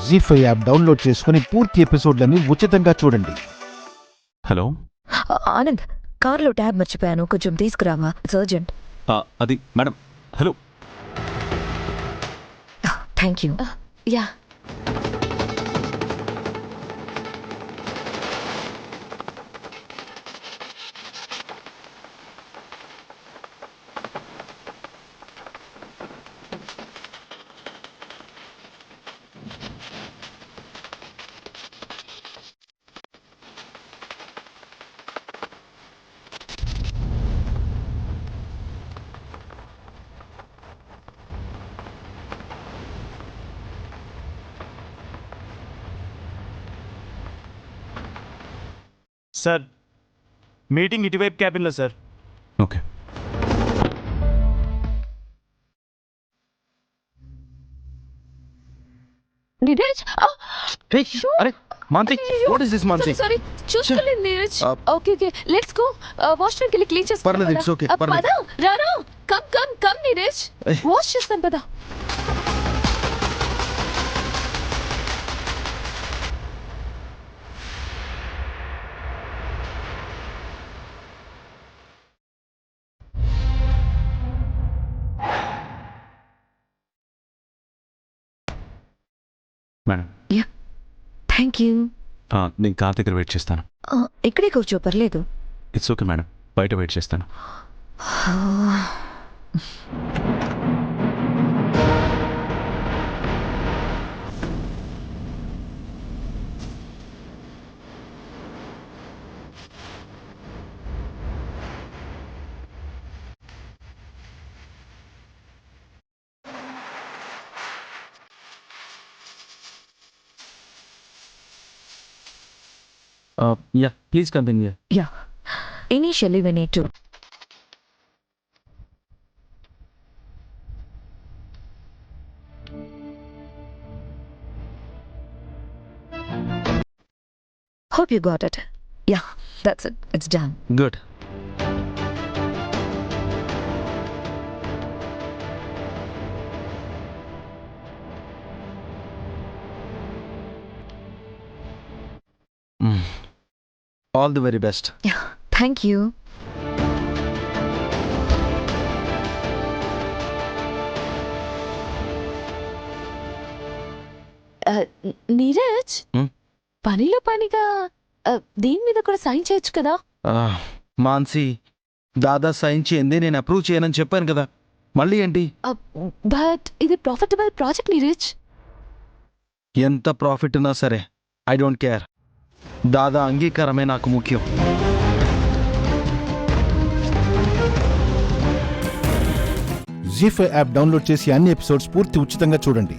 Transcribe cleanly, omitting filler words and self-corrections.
జీ5 app download చేసుకుని పూర్తి ఎపిసోడ్లని ఉచితంగా చూడండి. హలో ఆనంద్, కార్లో ట్యాబ్ మర్చిపోయాను, కొంచెం తీసుకురావా, ఇట్స్ అర్జెంట్. అది madam. Hello. Thank you. Yeah sir, meeting ఇటువైపు క్యాబిన్లో సార్. ఓకే. నీరజ్, అరే మాంతి, వాట్ ఇస్ దిస్ మాంతి? సారీ చూసుకోలేదు Neeraj. Okay okay, let's go. వాష్రూమ్కి వెళ్ళి క్లీన్ చేస్తాను. పర్లేదు, it's okay, పర్లేదు. పద, రారా, come come come Neeraj, wash చేస్తాను పద. Madam, thank you. నేను కార్ దగ్గర వెయిట్ చేస్తాను. ఇక్కడే కూర్చో, పర్లేదు. ఇట్స్ ఓకే మేడం, బయట వెయిట్ చేస్తాను. Yeah, please continue. Yeah. Initially we need to. Hope you got it. Yeah, that's it. It's done. Good. All the very best. Yeah, thank you. Neeraj, పనిలో పనిగా దీని మీద కూడా సైన్ చేయొచ్చు కదా. మాన్సి, దాదా సైన్ చేయండి, నేను అప్రూవ్ చేయనని చెప్పాను కదా, మళ్ళీ ఏంటి? బట్ ఇది ప్రాఫిటబుల్ ప్రాజెక్ట్ నీరజ్. ఎంత ప్రాఫిట్ ఉన్నా సరే ఐ డోంట్ కేర్. దాదా అంగీకారమే నాకు ముఖ్యం. జీ5 యాప్ డౌన్లోడ్ చేసి అన్ని ఎపిసోడ్స్ పూర్తి ఉచితంగా చూడండి.